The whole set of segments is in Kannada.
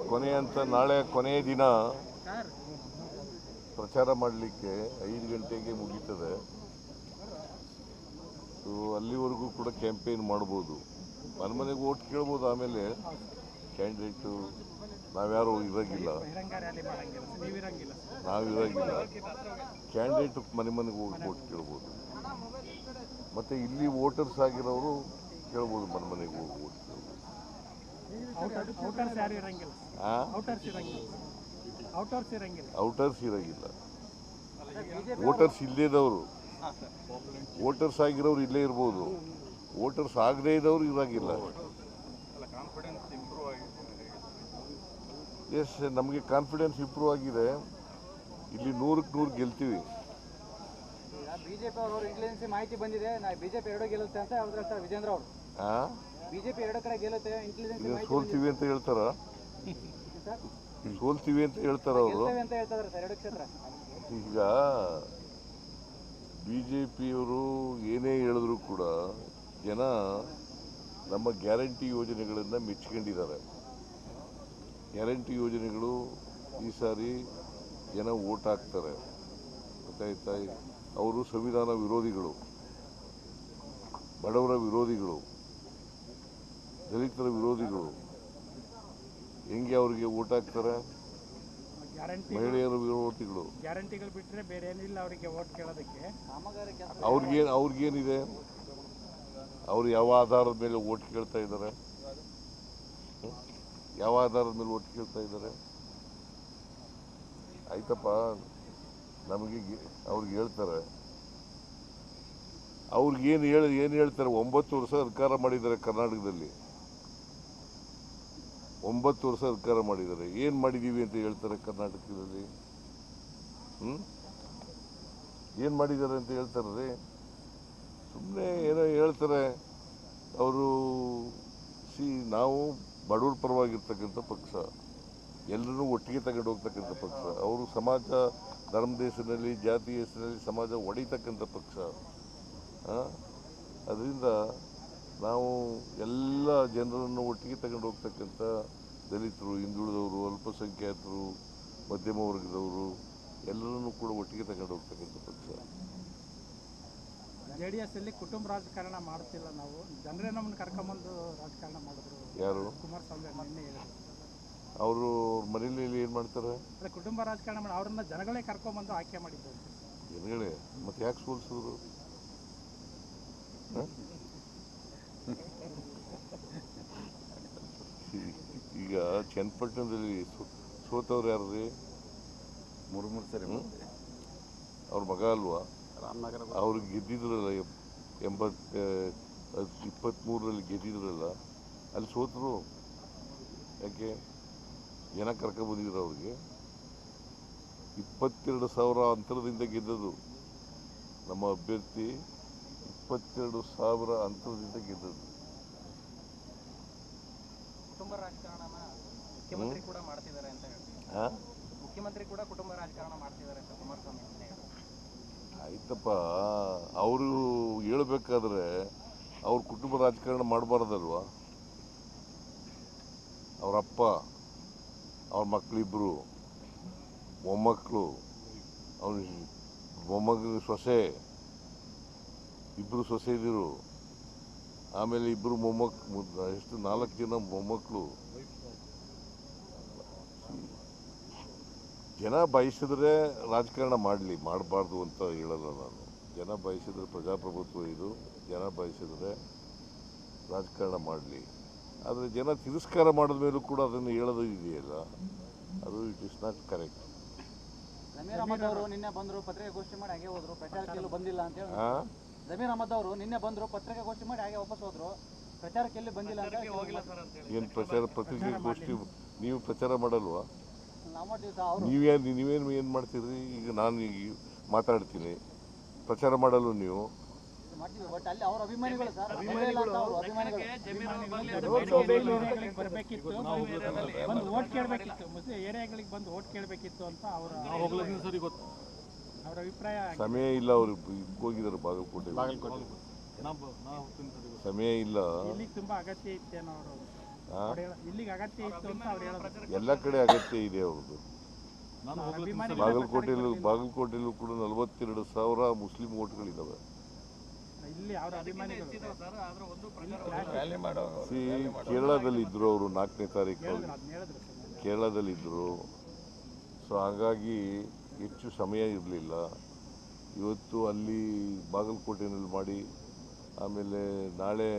ಕೊನೆ ಅಂತ ನಾಳೆ ಕೊನೆಯ ದಿನ ಪ್ರಚಾರ ಮಾಡಲಿಕ್ಕೆ 5 ಗಂಟೆಗೆ ಮುಗೀತದೆ. ಸೊ ಅಲ್ಲಿವರೆಗೂ ಕೂಡ ಕ್ಯಾಂಪೇನ್ ಮಾಡ್ಬೋದು, ಮನೆಗೆ ಓಟ್ ಕೇಳ್ಬೋದು. ಆಮೇಲೆ ಕ್ಯಾಂಡಿಡೇಟು ನಾವ್ಯಾರು ಇರೋಂಗಿಲ್ಲ, ನಾವಿರೋಂಗಿಲ್ಲ. ಕ್ಯಾಂಡಿಡೇಟ್ ಮನೆಗೆ ಹೋಗಿ ಓಟ್ ಕೇಳ್ಬೋದು. ಮತ್ತು ಇಲ್ಲಿ ವೋಟರ್ಸ್ ಆಗಿರೋರು ಕೇಳ್ಬೋದು, ಮನೆಗೆ ಹೋಗಿ ಓಟ್ ಕೇಳ್ಬೋದು. ಔಟರ್ಸ್ ಇರೋಂಗಿಲ್ಲ. ವೋಟರ್ಸ್ ಇಲ್ಲೇದವರು, ವೋಟರ್ಸ್ ಆಗಿರೋರು ಇಲ್ಲೇ ಇರ್ಬೋದು, ವೋಟರ್ಸ್ ಆಗದೇ ಇದ್ದವ್ರು ಇರೋಂಗಿಲ್ಲ. ಎಸ್, ನಮಗೆ ಕಾನ್ಫಿಡೆನ್ಸ್ ಇಂಪ್ರೂವ್ ಆಗಿದೆ. ಇಲ್ಲಿ 100ಕ್ಕೆ 100 ಗೆಲ್ತೀವಿ. ಬಿಜೆಪಿ ಅವರು ಇಂಟೆಲಿಜೆನ್ಸ್ ಮಾಹಿತಿ ಬಂದಿದೆ, ಬಿಜೆಪಿ 2 ಗೆಲ್ಲುತ್ತೆ ಅಂತ ಹೇಳ್ತಾರೆ ವಿಜೇಂದ್ರ ಅವರು. ಬಿಜೆಪಿ 2 ಕಡೆ ಗೆಲ್ಲುತ್ತೆ, ಇಂಟೆಲಿಜೆನ್ಸ್ ಸೋಲ್ತೀವಿ ಅಂತ ಹೇಳ್ತಾರ, ಸೋಲ್ತೀವಿ ಅಂತ ಹೇಳ್ತಾರ ಅವರು. ಈಗ ಬಿಜೆಪಿಯವರು ಏನೇ ಹೇಳಿದ್ರು ಕೂಡ ಜನ ನಮ್ಮ ಗ್ಯಾರಂಟಿ ಯೋಜನೆಗಳನ್ನು ಮೆಚ್ಕೊಂಡಿದ್ದಾರೆ. ಗ್ಯಾರಂಟಿ ಯೋಜನೆಗಳು ಈ ಸಾರಿ ಜನ ಓಟ್ ಹಾಕ್ತಾರೆ, ಗೊತ್ತಾಯ್ತಾ? ಅವರು ಸಂವಿಧಾನ ವಿರೋಧಿಗಳು, ಬಡವರ ವಿರೋಧಿಗಳು, ದಲಿತರ ವಿರೋಧಿಗಳು. ಹೆಂಗೆ ಅವ್ರಿಗೆ ಓಟ್ ಹಾಕ್ತಾರೆ? ಮಹಿಳೆಯರ ವಿರೋಧಿಗಳು. ಗ್ಯಾರಂಟಿಗಳು ಬಿಟ್ಟರೆ ಬೇರೆ ಏನಿಲ್ಲ ಅವರಿಗೆ ಓಟ್ ಕೇಳೋದಕ್ಕೆ. ಅವ್ರಿಗೇನಿದೆ? ಅವ್ರು ಯಾವ ಆಧಾರದ ಮೇಲೆ ಓಟ್ ಕೇಳ್ತಾ ಇದ್ದಾರೆ? ಯಾವ ಆಧಾರದ ಮೇಲೆ ಓಟ್ ಕೇಳ್ತಾ ಇದ್ದಾರೆ? ಆಯ್ತಪ್ಪ, ನಮಗೆ ಅವ್ರಿಗೆ ಹೇಳ್ತಾರೆ, ಅವ್ರಿಗೇನು ಏನು ಹೇಳ್ತಾರೆ? 9 ವರ್ಷ ಸರ್ಕಾರ ಮಾಡಿದ್ದಾರೆ ಕರ್ನಾಟಕದಲ್ಲಿ, 9 ವರ್ಷ ಸರ್ಕಾರ ಮಾಡಿದ್ದಾರೆ. ಏನು ಮಾಡಿದ್ದೀವಿ ಅಂತ ಹೇಳ್ತಾರೆ ಕರ್ನಾಟಕದಲ್ಲಿ? ಏನು ಮಾಡಿದ್ದಾರೆ ಅಂತ ಹೇಳ್ತಾರೆ? ಸುಮ್ಮನೆ ಏನೋ ಹೇಳ್ತಾರೆ ಅವರು. ನಾವು ಬಡವ್ರ ಪರವಾಗಿರ್ತಕ್ಕಂಥ ಪಕ್ಷ, ಎಲ್ಲರೂ ಒಟ್ಟಿಗೆ ತಗೊಂಡು ಹೋಗ್ತಕ್ಕಂಥ ಪಕ್ಷ. ಅವರು ಸಮಾಜ, ಧರ್ಮದ ಹೆಸರಿನಲ್ಲಿ, ಜಾತಿ ಹೆಸರಿನಲ್ಲಿ ಸಮಾಜ ಒಡಿತಕ್ಕಂಥ ಪಕ್ಷ. ಅದರಿಂದ ನಾವು ಎಲ್ಲ ಜನರನ್ನು ಒಟ್ಟಿಗೆ ತಗೊಂಡು ಹೋಗ್ತಕ್ಕಂಥ ದಲಿತರು, ಹಿಂದುಳಿದವರು, ಅಲ್ಪಸಂಖ್ಯಾತರು, ಮಧ್ಯಮ ವರ್ಗದವರು ಎಲ್ಲರನ್ನೂ ಕೂಡ ಒಟ್ಟಿಗೆ ತಗೊಂಡು ಹೋಗ್ತಕ್ಕಂಥ ಪಕ್ಷ. JDS ಅಲ್ಲಿ ಕುಟುಂಬ ರಾಜಕಾರಣ ಮಾಡ್ತಿಲ್ಲ, ನಾವು ಜನರೇ ನಮ್ಮನ್ನು ಕರ್ಕೊಂಬಂದು ರಾಜಕಾರಣ ಮಾಡಿದ್ರು. ಯಾರು? ಕುಮಾರಸ್ವಾಮಿ ನಿನ್ನೆ ಹೇಳಿದ್ರು. ಅವರು ಮನೆಯಲ್ಲಿ ಏನು ಮಾಡ್ತಾರೆ? ಅದೇ ಕುಟುಂಬ ರಾಜಕಾರಣ ಮಾಡಿ ಅವ್ರನ್ನ ಜನಗಳೇ ಕರ್ಕೊಂಬಂದು ಆಯ್ಕೆ ಮಾಡಿದ್ದಾರೆ. ಜನಗಳೇ? ಮತ್ತೆ ಯಾಕೆ ಸೋಲಿಸಿದ್ರು? ಈಗ ಚನ್ನಪಟ್ಟಣದಲ್ಲಿ ಸೋತವ್ರು ಯಾರ್ರಿ? 3 ಸರಿ ಅವ್ರ ಮಗ ಅಲ್ವಾ? ಅವ್ರಿಗೆ ಗೆದ್ದಿದ್ರಲ್ಲ, 23ರಲ್ಲಿ ಗೆದ್ದಿದ್ರಲ್ಲ, ಅಲ್ಲಿ ಸೋತರು. ಯಾಕೆ? ಜನ ಕರ್ಕೊಂಡ್ಬಂದಿದ್ರು ಅವ್ರಿಗೆ. 22,000 ಅಂತರದಿಂದ ಗೆದ್ದದು ನಮ್ಮ ಅಭ್ಯರ್ಥಿ. 22,000 ಅಂತರದಿಂದ ಗೆದ್ದದು. ಕುಟುಂಬ ರಾಜಕಾರಣನ ಮುಖ್ಯಮಂತ್ರಿ ಕೂಡ ಮಾಡ್ತಿದ್ದಾರೆ ಅಂತ ಹೇಳ್ತೀವಿ. ಮುಖ್ಯಮಂತ್ರಿ ಕೂಡ ಕುಟುಂಬ ರಾಜಕಾರಣ ಮಾಡ್ತಿದ್ದಾರೆ ಅಂತ ಕುಮಾರಸ್ವಾಮಿ ಹೇಳಿದ್ರು. ಆಯ್ತಪ್ಪ, ಅವರು ಹೇಳ್ಬೇಕಾದ್ರೆ ಅವ್ರ ಕುಟುಂಬ ರಾಜಕಾರಣ ಮಾಡಬಾರ್ದಲ್ವಾ? ಅವರಪ್ಪ, ಅವ್ರ ಮಕ್ಕಳಿಬ್ಬರು, ಮೊಮ್ಮಕ್ಕಳು, ಅವ್ರ ಮೊಮ್ಮಗನ ಸೊಸೆ, ಇಬ್ಬರು ಸೊಸೆದಿರು, ಆಮೇಲೆ ಇಬ್ಬರು ಮೊಮ್ಮಕ್ಕಳು, ಎಷ್ಟು 4 ಜನ ಮೊಮ್ಮಕ್ಕಳು. ಜನ ಬಯಸಿದ್ರೆ ರಾಜಕಾರಣ ಮಾಡಲಿ, ಮಾಡಬಾರ್ದು ಅಂತ ಹೇಳಲ್ಲ ನಾನು. ಜನ ಬಯಸಿದ್ರೆ ಪ್ರಜಾಪ್ರಭುತ್ವ ಇದು, ಜನ ಬಯಸಿದ್ರೆ ರಾಜಕಾರಣ ಮಾಡಲಿ. ಆದರೆ ಜನ ತಿರಸ್ಕಾರ ಮಾಡಿದ ಮೇಲೂ ಕೂಡ ಅದನ್ನು ಹೇಳೋದು ಇದೆಯಲ್ಲ, ಅದು it is not correct. Zameer Ahmed ಅವರು ನಿನ್ನೆ ಬಂದರು, ಪತ್ರಿಕಾಗೋಷ್ಠಿ ಮಾಡಿ ಹಾಗೆ ಹೋದ್ರು, ಪ್ರಚಾರಕ್ಕೆ ಎಲ್ಲೂ ಬಂದಿಲ್ಲ ಅಂತ ಹೇಳಿ. ಜಮೀರ್ ಅಹಮದ್ ಅವರು ನಿನ್ನೆ ಬಂದರು, ಪತ್ರಿಕಾಗೋಷ್ಠಿ ಮಾಡಿ ಹಾಗೆ ವಾಪಸ್ ಹೋದ್ರು, ಪ್ರಚಾರಕ್ಕೆ ಎಲ್ಲಿ ಬಂದಿಲ್ಲ ಅಂತ. ಏನು ಪ್ರಚಾರ? ಪತ್ರಿಕಾಗೋಷ್ಠಿ ನೀವು ಪ್ರಚಾರ ಮಾಡಲ್ವಾ? ನಾವು ಮಾಡ್ತೀವಿ ಸರ್. ನೀವೇನು ಏನು ಮಾಡ್ತೀರಿ? ಈಗ ನಾನು ಈಗ ಮಾತಾಡ್ತೀನಿ, ಪ್ರಚಾರ ಮಾಡಲು ನೀವು ಮಾಡ್ತೀವಿ, ಬಟ್ ಅಲ್ಲಿ ಅವ್ರ ಅಭಿಮಾನಿಗಳು ಸರ್, ಬರಬೇಕಿತ್ತು, ಬಂದು ಓಟ್ ಕೇಳಬೇಕಿತ್ತು, ಮುಸ್ಲಿಂ ಏರಿಯಾಗಳಿಗೆ ಬಂದು ಓಟ್ ಕೇಳಬೇಕಿತ್ತು ಅಂತ ಅವರ ಅಭಿಪ್ರಾಯ. ಸಮಯ ಇಲ್ಲ, ಅವರು ಹೋಗಿದ್ದಾರೆ ಬಾಗಲಕೋಟೆ. ಸಮಯ ಇಲ್ಲ, ಇಲ್ಲಿ ತುಂಬಾ ಅಗತ್ಯ ಇತ್ತೇನೋ ಅವರು. ಇಲ್ಲಿಗೆ ಅಗತ್ಯ ಇತ್ತು ಅಂತ ಅವ್ರು ಹೇಳೋದು. ಎಲ್ಲ ಕಡೆ ಅಗತ್ಯ ಇದೆ ಅವ್ರದ್ದು. ಅಭಿಮಾನಿಗಳ ಬಾಗಲಕೋಟೆಯಲ್ಲೂ ಕೂಡ 42,000 ಮುಸ್ಲಿಂ ಓಟ್ಗಳಿದ್ದಾವೆ. ಇಲ್ಲಿ ಅವರ ಅಭಿಮಾನಿಗಳು ಕೇರಳದಲ್ಲಿದ್ದರು ಅವರು 4ನೇ ತಾರೀಕು ಅದನ್ನ ಹೇಳಿದ್ರು ಸರ್. ಕೇರಳದಲ್ಲಿದ್ದರು. ಸೊ ಹಾಗಾಗಿ ಹೆಚ್ಚು ಸಮಯ ಇರಲಿಲ್ಲ. ಇವತ್ತು ಅಲ್ಲಿ ಬಾಗಲಕೋಟೆಯಲ್ಲಿ ಮಾಡಿ ಆಮೇಲೆ ನಾಳೆ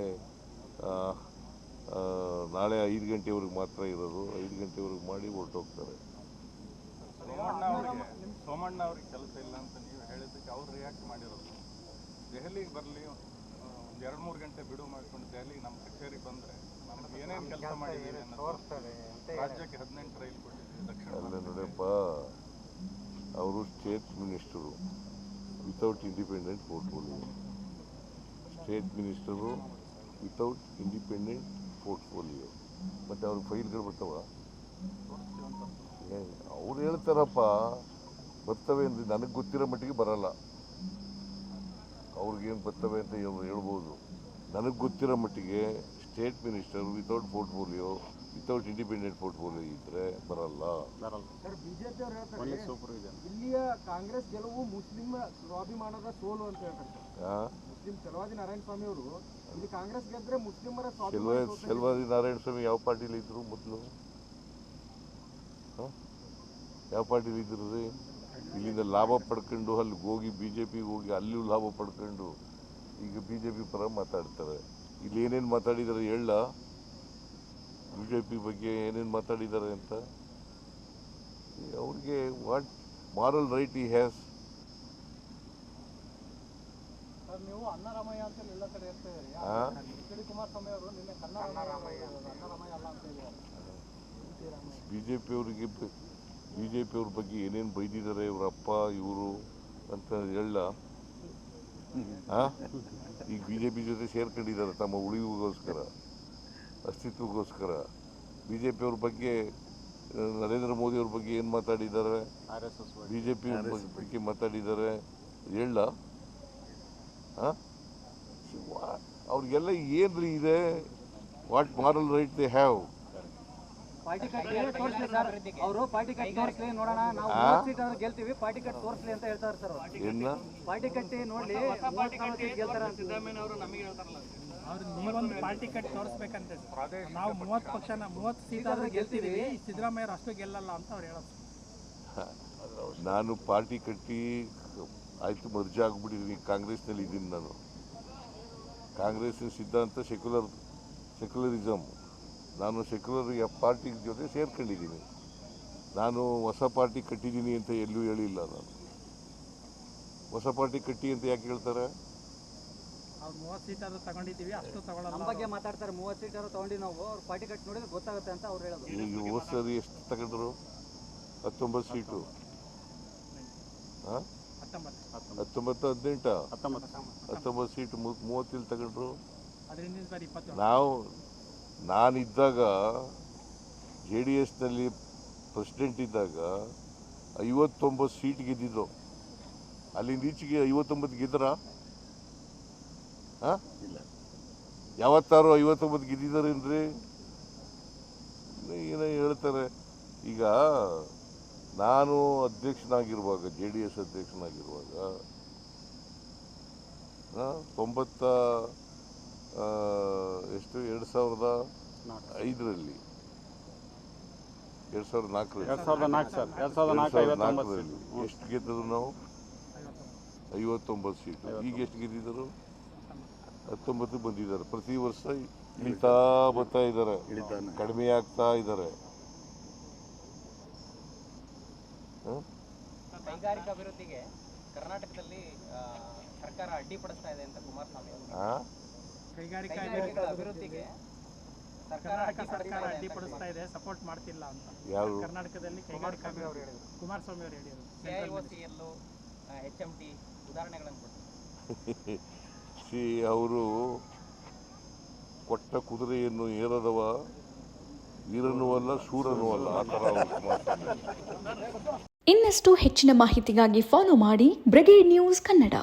5 ಗಂಟೆವರೆಗೆ ಮಾತ್ರ ಇರೋದು. 5 ಗಂಟೆವರೆಗೆ ಮಾಡಿ ಹೊರಟೋಗ್ತಾರೆ. ಸೋಮಣ್ಣ ಅವ್ರಿಗೆ ಕೆಲಸ ಇಲ್ಲ ಅಂತ ನೀವು ಹೇಳಿದ್ದಕ್ಕೆ ಅವ್ರು ರಿಯಾಕ್ಟ್ ಮಾಡಿರೋದು. ದೆಹಲಿಗೆ ಬರಲಿ, ಒಂದು 2-3 ಗಂಟೆ ಬಿಡುವು ಮಾಡಿಕೊಂಡು ದೆಹಲಿಗೆ ನಮ್ಮ ಕಚೇರಿಗೆ ಬಂದರೆ ನಮ್ಗೆ ಏನೇನು ಕೆಲಸ ಮಾಡಿದ್ದೀವಿ ಅನ್ನೋದು. ರಾಜ್ಯಕ್ಕೆ 18 ರೈಲು ಕೊಟ್ಟಿದ್ದೀವಿ ದಕ್ಷಿಣ. ಅಲ್ಲ ನೋಡಪ್ಪ, ಅವರು state minister without independent portfolio. State minister without independent portfolio. ಮತ್ತು ಅವ್ರಿಗೆ ಫೈಲ್ಗಳು ಬರ್ತಾವ? ಅವ್ರು ಹೇಳ್ತಾರಪ್ಪ ಬರ್ತವೆ ಅಂದರೆ ನನಗೆ ಗೊತ್ತಿರೋ ಮಟ್ಟಿಗೆ ಬರಲ್ಲ. ಅವ್ರಿಗೇನು ಬರ್ತವೆ ಅಂತ ಹೇಳ್ಬೋದು. ನನಗೆ ಗೊತ್ತಿರೋ ಮಟ್ಟಿಗೆ state minister without portfolio, without independent portfolio ಇದ್ದರೆ ಬರಲ್ಲ. ಸರ್, ಬಿಜೆಪಿ ಅವರು ಹೇಳ್ತಾರೆ ಇಲ್ಲಿಯ ಕಾಂಗ್ರೆಸ್ ಗೆಲುವು ಮುಸ್ಲಿಂ ಸ್ವಾಭಿಮಾನದ ಸೋಲು ಅಂತ ಹೇಳ್ತಾರೆ ಸರ್. ಮುಸ್ಲಿಂ ಚಲವಾದಿ ನಾರಾಯಣ ಸ್ವಾಮಿ ಅವರು ಇಲ್ಲಿ ಕಾಂಗ್ರೆಸ್ ಗೆದ್ರೆ ಮುಸ್ಲಿಮರ ಚಲವಾದಿ ನಾರಾಯಣ ಸ್ವಾಮಿ ಯಾವ ಪಾರ್ಟಿಲಿ ಇದ್ರು ಮೊದಲು? ಯಾವ ಪಾರ್ಟಿಲಿ ಇದ್ರು ರೀ? ಇಲ್ಲಿಂದ ಲಾಭ ಪಡ್ಕೊಂಡು ಅಲ್ಲಿಗೆ ಹೋಗಿ BJPಗೆ ಹೋಗಿ ಅಲ್ಲಿಯೂ ಲಾಭ ಪಡ್ಕೊಂಡು ಈಗ BJP ಪರ ಮಾತಾಡ್ತಾರೆ. ಇಲ್ಲಿ ಏನೇನು ಮಾತಾಡಿದ್ದಾರೆ ಹೇಳ? BJP ಬಗ್ಗೆ ಏನೇನು ಮಾತಾಡಿದ್ದಾರೆ ಅಂತ ಅವ್ರಿಗೆ ವಾಟ್ ಮಾರಲ್ ರೈಟ್ ಈ ಹ್ಯಾಸ್? ನೀವು ಅನ್ನರಾಮಯ್ಯ ಅಂತ ಎಲ್ಲ ಕಡೆ ಇರ್ತೀರಿ. ಕುಮಾರಸ್ವಾಮಿ ಅವರು ನಿನ್ನೆ ಅನ್ನರಾಮಯ್ಯ ಅಲ್ಲ ಅಂತ ಹೇಳಿದ್ದಾರೆ. BJP ಅವ್ರ ಬಗ್ಗೆ ಏನೇನು ಬೈದಿದ್ದಾರೆ ಇವರಪ್ಪ ಇವರು ಅಂತ ಹೇಳ? ಈಗ BJP ಜೊತೆ ಸೇರ್ಕೊಂಡಿದ್ದಾರೆ ತಮ್ಮ ಉಳಿವಿಗೋಸ್ಕರ, ಅಸ್ತಿತ್ವಕ್ಕೋಸ್ಕರ. BJP ಅವ್ರ ಬಗ್ಗೆ ನರೇಂದ್ರ ಮೋದಿ ಅವ್ರ ಬಗ್ಗೆ ಏನು ಮಾತಾಡಿದ್ದಾರೆ? BJP ಬಗ್ಗೆ ಮಾತಾಡಿದ್ದಾರೆ ಹೇಳ? ಅವ್ರಿಗೆಲ್ಲ ಏನ್ರಿ ಇದೆ? What moral right they have? Party cut ತೋರಿಸ್ಲಿ ಸರ್, ಅವರು ಪಾರ್ಟಿ ಕಟ್ ತೋರಿಸ್ಲಿ ನೋಡೋಣ, ನಾವು 30 ಸೀಟ್ ಆದ್ರೆ ಗೆಲ್ತೀವಿ, ಪಾರ್ಟಿ ಕಟ್ ತೋರಿಸ್ಲಿ ಅಂತ ಹೇಳ್ತಾರೆ ಸರ್. ಏನ ಪಾರ್ಟಿ ಕಟ್ಟಿ ನೋಡ್ಲಿ 30 ಸೀಟ್ ಗೆಲ್ತಾರೆ ಅಂತ ಸಿದ್ದರಾಮಯ್ಯ ಅವರು ನಮಗೆ ಹೇಳ್ತಾರಲ್ಲ. ಅವ್ರು ನೀವೊಂದು ಪಾರ್ಟಿ ಕಟ್ ತೋರಿಸ್ಬೇಕಂತೆ ಸರ್. ನಾವು 30 ಪಕ್ಷನ 30 ಸೀಟ್ ಆದ್ರೆ ಗೆಲ್ತೀವಿ, ಸಿದ್ದರಾಮಯ್ಯ ಅಷ್ಟು ಗೆಲ್ಲಲ್ಲ ಅಂತ ಅವ್ರು ಹೇಳೋದು. ನಾನು ಪಾರ್ಟಿ ಕಟ್ಟಿ ಆಯ್ತು ಮರ್ಜಿ ಆಗ್ಬಿಟ್ಟಿದ್ದೀನಿ. ಕಾಂಗ್ರೆಸ್ನಲ್ಲಿ ಇದ್ದೀನಿ ನಾನು. ಕಾಂಗ್ರೆಸ್ಸಿನ ಸಿದ್ಧಾಂತ ಸೆಕ್ಯುಲರಿಸಮ್. ನಾನು ಸೆಕ್ಯುಲರ್ ಪಾರ್ಟಿ ಜೊತೆ ಸೇರ್ಕೊಂಡಿದ್ದೀನಿ. ನಾನು ಹೊಸ ಪಾರ್ಟಿ ಕಟ್ಟಿದ್ದೀನಿ ಅಂತ ಎಲ್ಲೂ ಹೇಳಿಲ್ಲ. ನಾನು ಹೊಸ ಪಾರ್ಟಿ ಕಟ್ಟಿ ಅಂತ ಯಾಕೆ ಹೇಳ್ತಾರೆ? ಅವ್ರು 30 ಸೀಟ್ ಆದ್ರೂ ತಗೊಂಡಿದ್ದೀವಿ, ಅಷ್ಟು ತಗೊಳ್ಳಲ್ಲ. ನಮ್ಮ ಬಗ್ಗೆ ಮಾತಾಡ್ತಾರೆ. 30 ಸೀಟ್ ಆದ್ರೂ ತಗೊಂಡು ನಾವು ಅವ್ರ ಪಾರ್ಟಿ ಕಟ್ ನೋಡಿದ್ರೆ ಗೊತ್ತಾಗುತ್ತೆ ಅಂತ ಅವ್ರು ಹೇಳೋದು. ಈಗ ಹೋದ ಸರಿ ಎಷ್ಟು ತಗೊಂಡ್ರು? 19 ಸೀಟು. 19 ಸೀಟು 30 ತಗೊಂಡ್ರು. ನಾನಿದ್ದಾಗ JDSನಲ್ಲಿ ಪ್ರೆಸಿಡೆಂಟ್ ಇದ್ದಾಗ 59 ಸೀಟ್ ಗೆದ್ದಿದ್ದು. ಅಲ್ಲಿಂದ ಈಚೆಗೆ 59 ಗೆದ್ದರ? ಯಾವತ್ತಾರು 59 ಗೆದ್ದಿದ್ದಾರೇನ್ರಿ? ಏನೋ ಹೇಳ್ತಾರೆ. ಈಗ ನಾನು ಅಧ್ಯಕ್ಷನಾಗಿರುವಾಗ, JDS ಅಧ್ಯಕ್ಷನಾಗಿರುವಾಗ 2005ರಲ್ಲಿ 2004ರಲ್ಲಿ ಎಷ್ಟು ಗೆದ್ದರು ನಾವು? 59 ಸೀಟು. ಈಗ ಎಷ್ಟು ಗೆದ್ದಿದ್ದರು? 19 ಬಂದಿದ್ದಾರೆ. ಪ್ರತಿ ವರ್ಷ ಇಳಿತಾ ಬರ್ತಾ ಇದ್ದಾರೆ, ಕಡಿಮೆ ಆಗ್ತಾ ಇದ್ದಾರೆ. ಕೈಗಾರಿಕಾ ಅಭಿವೃದ್ಧಿಗೆ ಕರ್ನಾಟಕದಲ್ಲಿ ಸರ್ಕಾರ ಅಡ್ಡಿಪಡಿಸ್ತಾ ಇದೆ ಅಂತ ಕುಮಾರಸ್ವಾಮಿ ಅವರು. ಕೈಗಾರಿಕಾ ಅಭಿವೃದ್ಧಿಗೆ ಕರ್ನಾಟಕ ಸರ್ಕಾರ ಅಡ್ಡಿಪಡಿಸ್ತಾ ಇದೆ, ಸಪೋರ್ಟ್ ಮಾಡ್ತಿಲ್ಲ ಅಂತ. ಯಾರು? ಕರ್ನಾಟಕದಲ್ಲಿ ಕೈಗಾರಿಕಾ ಕುಮಾರಸ್ವಾಮಿ ಅವರು ಹೇಳಿದರು. CIOCL, HMT ಉದಾಹರಣೆಗಳನ್ನು ಕೊಟ್ಟರು. ಅವರು ಕೊಟ್ಟ ಕುದುರೆಯನ್ನು ಏರದವ ವೀರನೂ ಅಲ್ಲ, ಶೂರನೂ ಅಲ್ಲ. ಆ ಥರ ಇನ್ನಷ್ಟು ಹೆಚ್ಚಿನ ಮಾಹಿತಿಗಾಗಿ ಫಾಲೋ ಮಾಡಿ ಬ್ರಿಗೇಡ್ ನ್ಯೂಸ್ ಕನ್ನಡ.